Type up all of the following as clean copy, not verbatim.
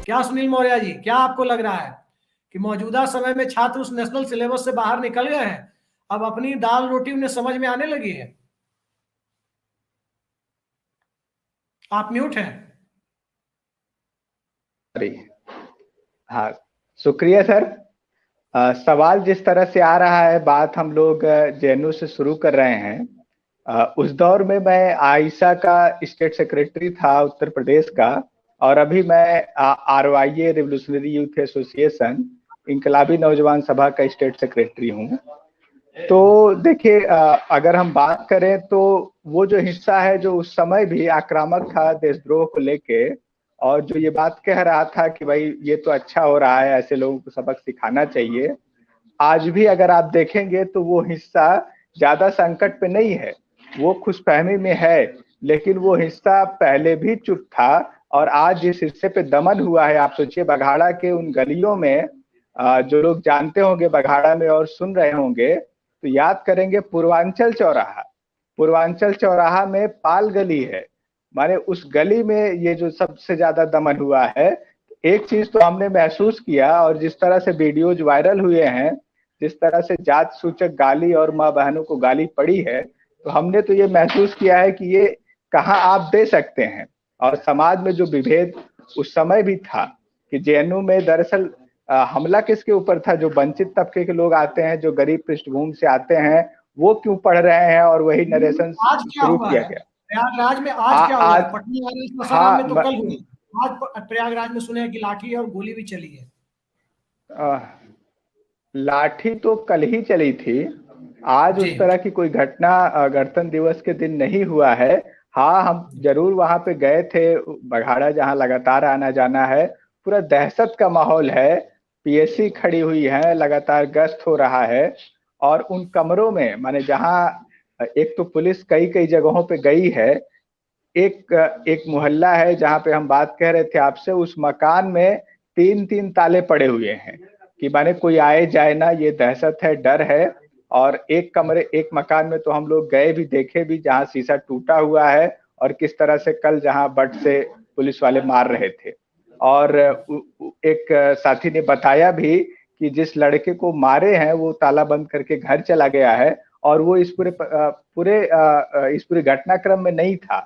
क्या सुनील मौर्य जी, क्या आपको लग रहा है कि मौजूदा समय में छात्र उस नेशनल सिलेबस से बाहर निकल गए हैं, अब अपनी दाल रोटी उन्हें समझ में आने लगी है? आप म्यूट हैं। हाँ, शुक्रिया सर। सवाल जिस तरह से आ रहा है, बात हम लोग जेएनयू से शुरू कर रहे हैं। उस दौर में मैं आयशा का स्टेट सेक्रेटरी था उत्तर प्रदेश का, और अभी मैं RYA रिवोल्यूशनरी यूथ एसोसिएशन इनकलाबी नौजवान सभा का स्टेट सेक्रेटरी हूँ। तो देखिए, अगर हम बात करें तो वो जो हिस्सा है जो उस समय भी आक्रामक था देशद्रोह को लेके, और जो ये बात कह रहा था कि भाई ये तो अच्छा हो रहा है, ऐसे लोगों को सबक सिखाना चाहिए, आज भी अगर आप देखेंगे तो वो हिस्सा ज्यादा संकट पे नहीं है, वो खुशफहमी में है। लेकिन वो हिस्सा पहले भी चुप था, और आज जिस हिस्से पे दमन हुआ है, आप सोचिए बघाड़ा के उन गलियों में, जो लोग जानते होंगे बघाड़ा में और सुन रहे होंगे तो याद करेंगे पूर्वांचल चौराहा। पूर्वांचल चौराहा में पाल गली है, माने उस गली में ये जो सबसे ज्यादा दमन हुआ है। एक चीज तो हमने महसूस किया, और जिस तरह से वीडियोज वायरल हुए हैं, जिस तरह से जात सूचक गाली और माँ बहनों को गाली पड़ी है, तो हमने तो ये महसूस किया है कि ये कहाँ आप दे सकते हैं। और समाज में जो विभेद उस समय भी था कि जेएनयू में दरअसल हमला किसके ऊपर था, जो वंचित तबके के लोग आते हैं, जो गरीब पृष्ठभूमि से आते हैं, वो क्यों पढ़ रहे हैं, और वही नरेशन आज क्या शुरू हुआ किया है गया। प्रयागराज में? आज क्या हुआ आज है पटना वाले सासाराम में? तो हाँ, कल हुई। आज प्रयागराज में सुने हैं कि लाठी और गोली भी चली है। लाठी तो कल ही चली थी। आज जी। उस तरह की कोई घटना गणतंत्र दिवस के दिन नहीं हुआ है। हाँ, हम जरूर वहां पे गए थे, बघाड़ा जहाँ लगातार आना जाना है, पूरा दहशत का माहौल है। पीएससी खड़ी हुई है, लगातार गश्त हो रहा है। और उन कमरों में, माने जहाँ एक तो पुलिस कई कई जगहों पे गई है, एक एक मोहल्ला है जहाँ पे हम बात कह रहे थे आपसे, उस मकान में तीन तीन ताले पड़े हुए हैं कि माने कोई आए जाए ना, ये दहशत है, डर है। और एक मकान में तो हम लोग गए भी, देखे भी, जहाँ शीशा टूटा हुआ है, और किस तरह से कल जहाँ बट से पुलिस वाले मार रहे थे। और एक साथी ने बताया भी कि जिस लड़के को मारे हैं वो ताला बंद करके घर चला गया है, और वो इस पूरे घटनाक्रम में नहीं था।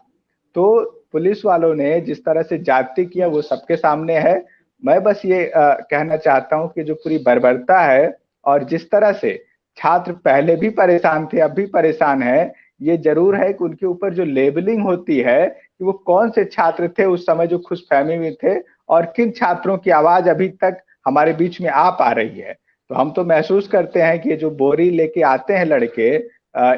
तो पुलिस वालों ने जिस तरह से जाति किया वो सबके सामने है। मैं बस ये कहना चाहता हूं कि जो पूरी बर्बरता है, और जिस तरह से छात्र पहले भी परेशान थे, अब भी परेशान है, ये जरूर है कि उनके ऊपर जो लेबलिंग होती है कि वो कौन से छात्र थे उस समय जो खुशफहमी में थे, और किन छात्रों की आवाज अभी तक हमारे बीच में आ पा रही है। तो हम तो महसूस करते हैं कि ये जो बोरी लेके आते हैं लड़के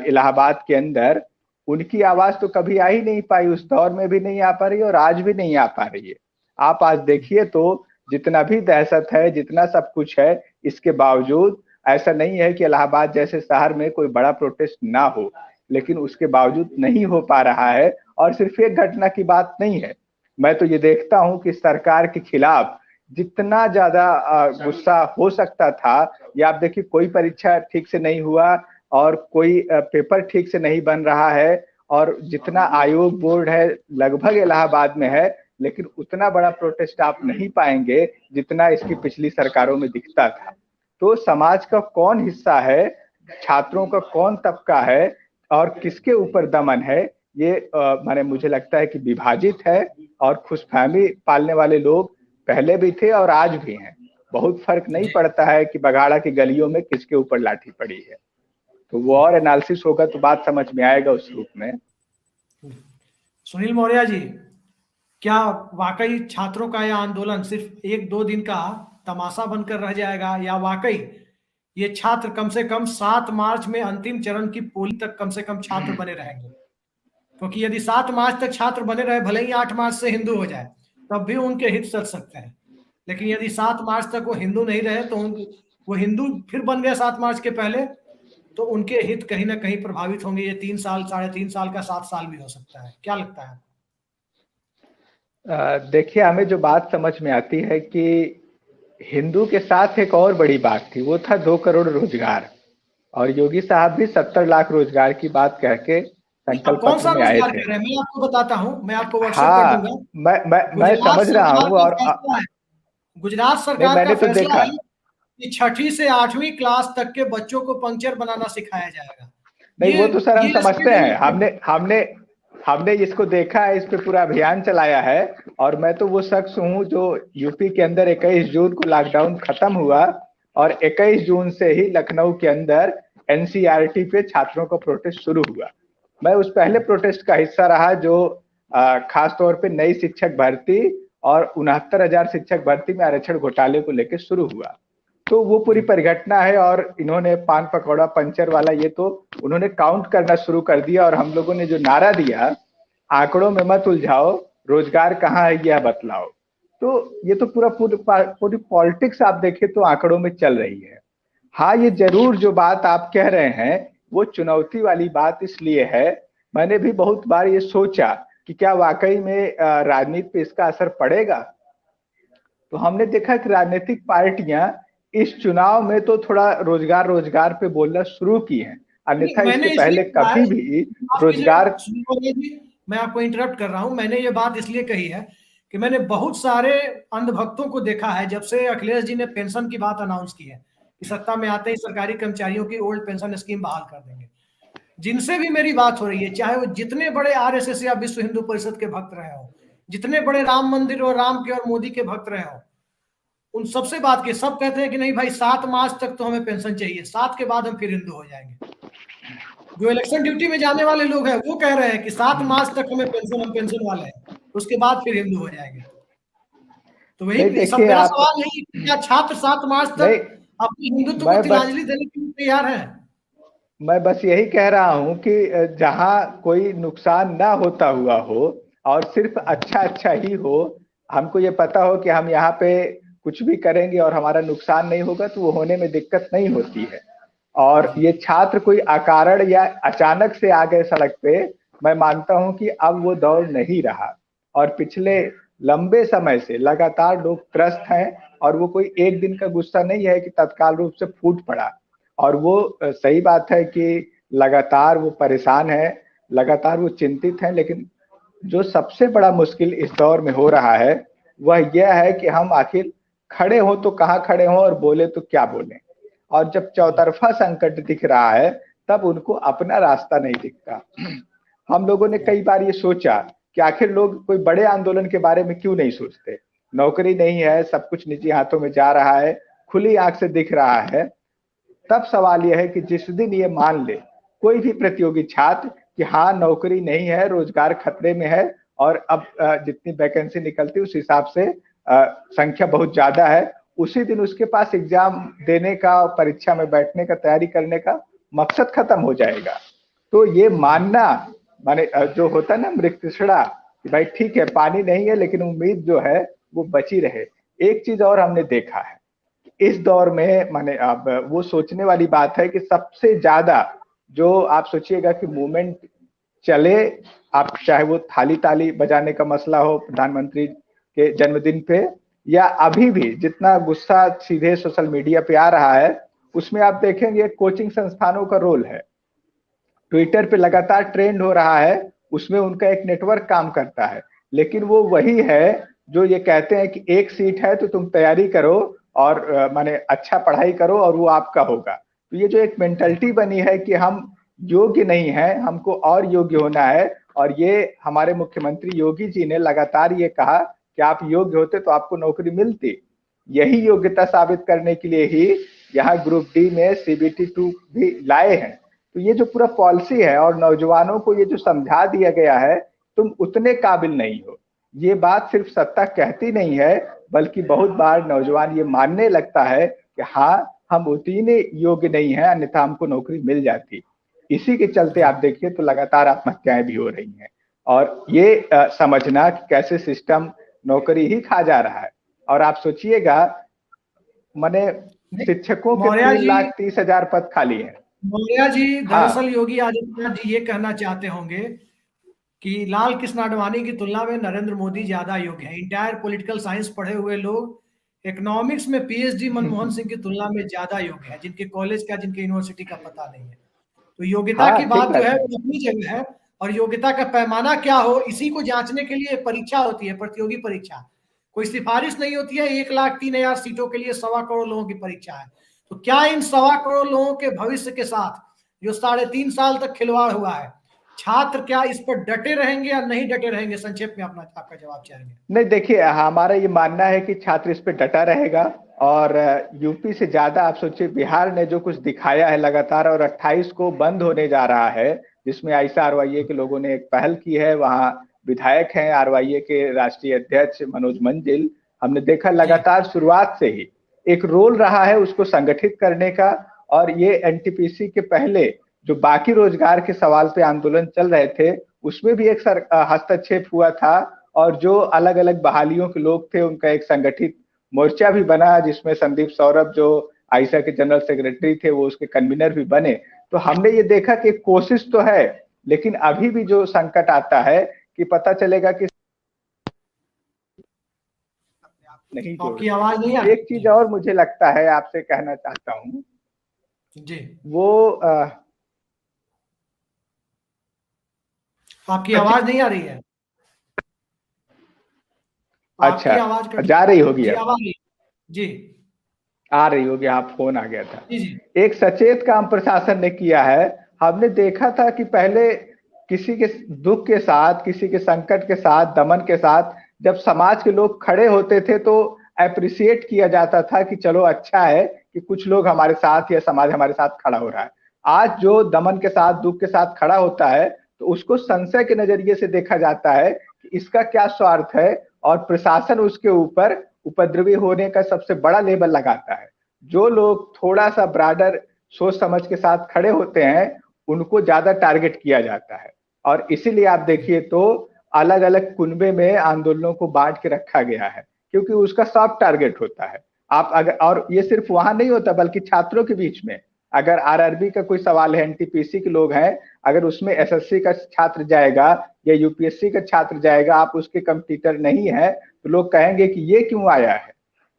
इलाहाबाद के अंदर, उनकी आवाज तो कभी आ ही नहीं पाई, उस दौर में भी नहीं आ पा रही और आज भी नहीं आ पा रही है। आप आज देखिए तो जितना भी दहशत है, जितना सब कुछ है, इसके बावजूद ऐसा नहीं है कि इलाहाबाद जैसे शहर में कोई बड़ा प्रोटेस्ट ना हो, लेकिन उसके बावजूद नहीं हो पा रहा है। और सिर्फ एक घटना की बात नहीं है, मैं तो ये देखता हूं कि सरकार के खिलाफ जितना ज्यादा गुस्सा हो सकता था, या आप देखिए कोई परीक्षा ठीक से नहीं हुआ, और कोई पेपर ठीक से नहीं बन रहा है, और जितना आयोग बोर्ड है लगभग इलाहाबाद में है, लेकिन उतना बड़ा प्रोटेस्ट आप नहीं पाएंगे जितना इसकी पिछली सरकारों में दिखता था। तो समाज का कौन हिस्सा है, छात्रों का कौन तबका है, और किसके ऊपर दमन है, ये माने मुझे लगता है कि विभाजित है। और खुशफहमी पालने वाले लोग पहले भी थे और आज भी हैं। बहुत फर्क नहीं पड़ता है कि बघाड़ा की गलियों में किसके ऊपर लाठी पड़ी है। तो वो और एनालिसिस होगा तो बात समझ में आएगा उस रूप में। सुनील मौर्य जी, क्या वाकई छात्रों का यह आंदोलन सिर्फ एक दो दिन का तमाशा बनकर रह जाएगा, या वाकई ये छात्र कम से कम 7 मार्च में अंतिम चरण की पोलिंग तक कम से कम छात्र बने रहेंगे? क्योंकि यदि 7 मार्च तक छात्र बने रहे, भले ही 8 मार्च से हिंदू हो जाए, तब भी उनके हित सध सकते हैं। लेकिन यदि 7 मार्च तक वो हिंदू नहीं रहे, तो वो हिंदू फिर बन गया 7 मार्च के पहले, तो उनके हित कहीं ना कहीं प्रभावित होंगे। ये 3 साल, 3.5 साल का 7 साल भी हो सकता है। क्या लगता है? देखिए, हमें जो बात समझ में आती है कि हिंदू के साथ एक और बड़ी बात थी, वो था 2 करोड़ रोजगार। और योगी साहब भी 70 लाख रोजगार की बात कह के अब संकल्प कौन सा पत्र में आए रोजगार थे। कह रहे हैं? मैं आपको बताता हूँ, मैं आपको व्हाट्सएप कर दूंगा। हाँ, मैं समझ रहा गुजरात हूँ। सरकार और का फैसला है, गुजरात नहीं, सरकार का मैंने तो फैसला देखा। है कि 6वीं से 8वीं क्लास तक के बच्चों को पंक्चर बनाना सिखाया जाएगा। नहीं, वो तो सर हम ये समझते हैं, स्टेट हमने हमने इसको देखा है, इस पे पूरा अभियान चलाया है। और मैं तो वो शख्स हूँ जो यूपी के अंदर 21 जून को लॉकडाउन खत्म हुआ और 21 जून से ही लखनऊ के अंदर एनसीईआरटी पे छात्रों का प्रोटेस्ट शुरू हुआ। मैं उस पहले प्रोटेस्ट का हिस्सा रहा जो खास तौर पे नई शिक्षक भर्ती और 69,000 शिक्षक भर्ती में आरक्षण घोटाले को लेकर शुरू हुआ। तो वो पूरी परिघटना है और इन्होंने पान पकौड़ा पंचर वाला ये तो उन्होंने काउंट करना शुरू कर दिया और हम लोगों ने जो नारा दिया, आंकड़ों में मत उलझाओ, रोजगार कहाँ है यह बतलाओ। तो ये तो पूरी पॉलिटिक्स आप देखें तो आंकड़ों में चल रही है। हाँ, ये जरूर जो बात आप कह रहे हैं वो चुनौती वाली बात इसलिए है, मैंने भी बहुत बार ये सोचा कि क्या वाकई में राजनीति पे इसका असर पड़ेगा। तो हमने देखा कि राजनीतिक पार्टियां इस चुनाव में तो थोड़ा रोजगार रोजगार पे बोलना शुरू की हैं, अन्यथा इसके मैंने इसलिए पहले कहा है, कभी भी माफ कीजिएगा रोजगार। सुनील मौर्य जी, मैं आपको इंटरप्ट कर रहा हूं। मैंने ये बात इसलिए कही है कि मैंने बहुत सारे अंधभक्तों को देखा है जब से अखिलेश जी ने पेंशन की बात अनाउंस की है कि सत्ता में आते ही सरकारी कर्मचारियों की ओल्ड पेंशन स्कीम बहाल कर देंगे। जिनसे भी मेरी बात हो रही है, चाहे वो जितने बड़े आरएसएस या विश्व हिंदू परिषद के भक्त रहे हो, जितने बड़े राम मंदिर और राम के और मोदी के भक्त रहे हो, उन सबसे बात की सब कहते हैं कि नहीं भाई 7 मार्च तक तो हमें पेंशन चाहिए, 7 के बाद हम फिर हिंदू हो जाएंगे। जो इलेक्शन ड्यूटी में जाने वाले लोग हैं वो कह रहे हैं कि 7 मार्च तक हमें पेंशन, हम पेंशन वाले हैं, उसके बाद फिर हिंदू हो जाएंगे। तो नहीं, वही सब देखिए मेरा आप। सवाल नहीं, क्या छात्र 7 मार्च नहीं, तक अपनी हिंदुत्व को मैं बस तिलांजलि देने के लिए तैयार है? मैं बस यही कह रहा हूं कि जहां कोई नुकसान ना होता हुआ हो और सिर्फ अच्छा अच्छा ही हो, हमको ये पता हो कि हम यहाँ पे कुछ भी करेंगे और हमारा नुकसान नहीं होगा, तो वो होने में दिक्कत नहीं होती है। और ये छात्र कोई अकारण या अचानक से आ गए सड़क पे, मैं मानता हूं कि अब वो दौर नहीं रहा। और पिछले लंबे समय से लगातार लोग त्रस्त हैं और वो कोई एक दिन का गुस्सा नहीं है कि तत्काल रूप से फूट पड़ा। और वो सही बात है कि लगातार वो परेशान है, लगातार वो चिंतित है, लेकिन जो सबसे बड़ा मुश्किल इस दौर में हो रहा है वह यह है कि हम आखिर खड़े हो तो कहाँ खड़े हों और बोले तो क्या बोले। और जब चौतरफा संकट दिख रहा है तब उनको अपना रास्ता नहीं दिखता। हम लोगों ने कई बार ये सोचा कि आखिर लोग कोई बड़े आंदोलन के बारे में क्यों नहीं सोचते। नौकरी नहीं है, सब कुछ निजी हाथों में जा रहा है, खुली आंख से दिख रहा है। तब सवाल यह है कि जिस दिन ये मान ले कोई भी प्रतियोगी छात्र कि हाँ नौकरी नहीं है, रोजगार खतरे में है और अब जितनी वैकेंसी निकलती उस हिसाब से संख्या बहुत ज्यादा है, उसी दिन उसके पास एग्जाम देने का, परीक्षा में बैठने का, तैयारी करने का मकसद खत्म हो जाएगा। तो ये मानना माने जो होता है ना मृतृष्णा, कि भाई ठीक है पानी नहीं है लेकिन उम्मीद जो है वो बची रहे। एक चीज और हमने देखा है इस दौर में, माने अब वो सोचने वाली बात है कि सबसे ज्यादा जो आप सोचिएगा कि मूवमेंट चले, आप चाहे वो थाली ताली बजाने का मसला हो प्रधानमंत्री के जन्मदिन पे, या अभी भी जितना गुस्सा सीधे सोशल मीडिया पे आ रहा है, उसमें आप देखेंगे कोचिंग संस्थानों का रोल है। ट्विटर पे लगातार ट्रेंड हो रहा है, उसमें उनका एक नेटवर्क काम करता है, लेकिन वो वही है जो ये कहते हैं कि एक सीट है तो तुम तैयारी करो और माने अच्छा पढ़ाई करो और वो आपका होगा। तो ये जो एक मेंटलिटी बनी है कि हम योग्य नहीं है, हमको और योग्य होना है, और ये हमारे मुख्यमंत्री योगी जी ने लगातार ये कहा कि आप योग्य होते तो आपको नौकरी मिलती। यही योग्यता साबित करने के लिए ही यहाँ ग्रुप डी में CBT 2 भी लाए हैं। तो ये जो पूरा पॉलिसी है और नौजवानों को ये जो समझा दिया गया है तुम उतने काबिल नहीं हो, ये बात सिर्फ सत्ता कहती नहीं है बल्कि बहुत बार नौजवान ये मानने लगता है कि हाँ हम उतने योग्य नहीं हैं, अन्यथा हमको नौकरी मिल जाती। इसी के चलते आप देखिए तो लगातार आत्महत्याएं भी हो रही हैं। और ये समझना कि कैसे सिस्टम नौकरी ही खा जा रहा है। और आप सोचिएगा माने शिक्षकों के मौर्य 3,30,000 पद खाली हैं। मौर्य जी, दरअसल हाँ योगी आदित्यनाथ जी ये कहना चाहते होंगे कि लाल कृष्ण आडवाणी की तुलना में नरेंद्र मोदी ज्यादा योग्य है। इंटायर पॉलिटिकल साइंस पढ़े हुए लोग इकोनॉमिक्स में पीएचडी मनमोहन सिंह की तुलना में ज्यादा योग्य है, जिनके कॉलेज का, जिनके यूनिवर्सिटी का पता नहीं है। तो योग्यता हाँ की ठीक बात जो बात है है। वो अपनी जगह है, और योग्यता का पैमाना क्या हो इसी को जांचने के लिए परीक्षा होती है, प्रतियोगी परीक्षा। कोई सिफारिश नहीं होती है। 1,03,000 सीटों के लिए 1.25 करोड़ लोगों की परीक्षा है। तो क्या इन 1.25 करोड़ लोगों के भविष्य के साथ जो 3.5 साल तक खिलवाड़ हुआ है, छात्र क्या इस पर डटे रहेंगे या नहीं डटे रहेंगे? संक्षेप में अपना आपका जवाब चाहेंगे। नहीं, देखिए, हमारा ये मानना है कि छात्र इस पे डटा रहेगा। और यूपी से ज्यादा आप सोचिए, बिहार ने जो कुछ दिखाया है लगातार, और 28 को बंद होने जा रहा है, जिसमें आईसा आरवाईए के लोगों ने एक पहल की है। वहाँ विधायक हैं आरवाईए के राष्ट्रीय अध्यक्ष मनोज मंजिल। हमने देखा लगातार शुरुआत से ही एक रोल रहा है उसको संगठित करने का। और ये एनटीपीसी के पहले जो बाकी रोजगार के सवाल पे आंदोलन चल रहे थे, उसमें भी एक हस्तक्षेप हुआ था। और जो अलग अलग बहालियों के लोग थे, उनका एक संगठित मोर्चा भी बना, जिसमें संदीप सौरभ जो आईसा के जनरल सेक्रेटरी थे, वो उसके कन्वीनर भी बने। तो हमने ये देखा कि कोशिश तो है, लेकिन अभी भी जो संकट आता है कि पता चलेगा कि नहीं आपकी आवाज नहीं आ रही। एक चीज और मुझे लगता है आपसे कहना चाहता हूँ जी, वो आपकी आवाज नहीं आ रही है। अच्छा, आपकी आवाज जा रही होगी जी, अब। आवाज जी आ रही होगी, आप फोन आ गया था। जी जी एक सचेत काम प्रशासन ने किया है। हमने देखा था कि पहले किसी के दुख के साथ, किसी के संकट के साथ, दमन के साथ जब समाज के लोग खड़े होते थे तो अप्रिशिएट किया जाता था कि चलो अच्छा है कि कुछ लोग हमारे साथ या समाज हमारे साथ खड़ा हो रहा है। आज जो दमन के साथ, दुख के साथ खड़ा होता है तो उसको संशय के नजरिए से देखा जाता है कि इसका क्या स्वार्थ है, और प्रशासन उसके ऊपर उपद्रवी होने का सबसे बड़ा लेबल लगाता है। जो लोग थोड़ा सा ब्रॉडर सोच समझ के साथ खड़े होते हैं, उनको ज्यादा टारगेट किया जाता है। और इसीलिए आप देखिए तो अलग अलग कुनबे में आंदोलनों को बांट के रखा गया है, क्योंकि उसका सॉफ्ट टारगेट होता है। आप अगर, और ये सिर्फ वहां नहीं होता बल्कि छात्रों के बीच में, अगर आरआरबी का कोई सवाल है, एनटीपीसी के लोग हैं, अगर उसमें एसएससी का छात्र जाएगा या यूपीएससी का छात्र जाएगा, आप उसके कंपटीटर नहीं है, तो लोग कहेंगे कि ये क्यों आया है।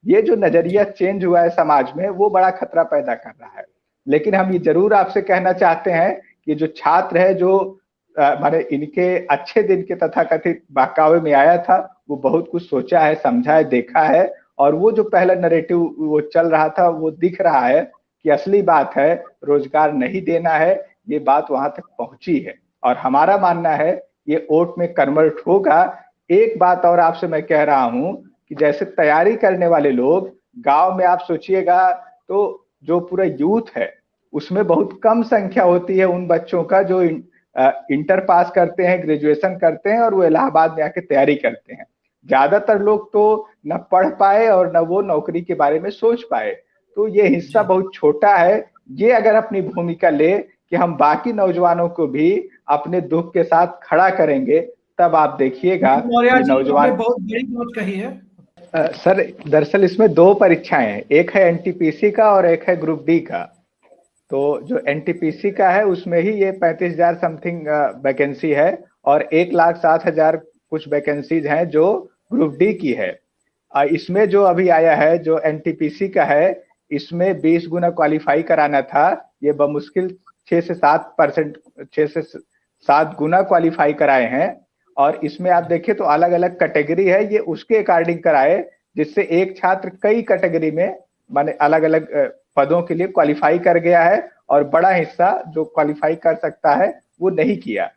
ये जो नजरिया चेंज हुआ है समाज में, वो बड़ा खतरा पैदा कर रहा है। लेकिन हम ये जरूर आपसे कहना चाहते हैं कि जो छात्र है, जो माने इनके अच्छे दिन के तथाकथित बहकावे में आया था, वो बहुत कुछ सोचा है, समझा है, देखा है। और वो जो पहला नैरेटिव वो चल रहा था, वो दिख रहा है कि असली बात है रोजगार नहीं देना है। ये बात वहां तक पहुंची है और हमारा मानना है ये वोट में कन्वर्ट होगा। एक बात और आपसे मैं कह रहा हूं कि जैसे तैयारी करने वाले लोग गांव में, आप सोचिएगा तो जो पूरा यूथ है उसमें बहुत कम संख्या होती है उन बच्चों का जो इंटर पास करते हैं, ग्रेजुएशन करते हैं और वो इलाहाबाद में आके तैयारी करते हैं। ज्यादातर लोग तो न पढ़ पाए और न वो नौकरी के बारे में सोच पाए। तो ये हिस्सा बहुत छोटा है। ये अगर अपनी भूमिका ले कि हम बाकी नौजवानों को भी अपने दुख के साथ खड़ा करेंगे, तब आप देखिएगा ये नौजवान। बहुत बड़ी बात कही है सर, दरअसल इसमें दो परीक्षाएं हैं, एक है एनटीपीसी का और एक है ग्रुप डी का। तो जो एनटीपीसी का है उसमें ही ये 35,000 समथिंग वैकेंसी है और 1,07,000 कुछ वैकेंसीज हैं जो ग्रुप डी की है। इसमें जो अभी आया है जो एनटीपीसी का है, इसमें 20 गुना क्वालिफाई कराना था, ये बमुश्किल 6 से 7 गुना क्वालिफाई कराए हैं। और इसमें आप देखिए तो अलग अलग कैटेगरी है, ये उसके अकॉर्डिंग कराए, जिससे एक छात्र कई कैटेगरी में माने अलग अलग पदों के लिए क्वालिफाई कर गया है और बड़ा हिस्सा जो क्वालिफाई कर सकता है वो नहीं किया।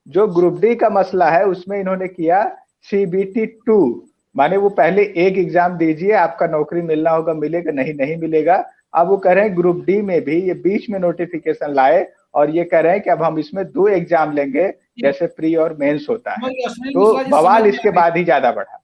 जो ग्रुप डी का मसला है उसमें इन्होंने किया CBT 2, माने वो पहले एक एग्जाम दीजिए, आपका नौकरी मिलना होगा, मिलेगा, नहीं नहीं मिलेगा। अब वो कह रहे हैं ग्रुप डी में भी ये बीच में नोटिफिकेशन लाए और ये कह रहे हैं कि अब हम इसमें 2 एग्जाम लेंगे, जैसे प्री और मेंस होता है। तो बवाल इसके बाद ही ज्यादा बढ़ा।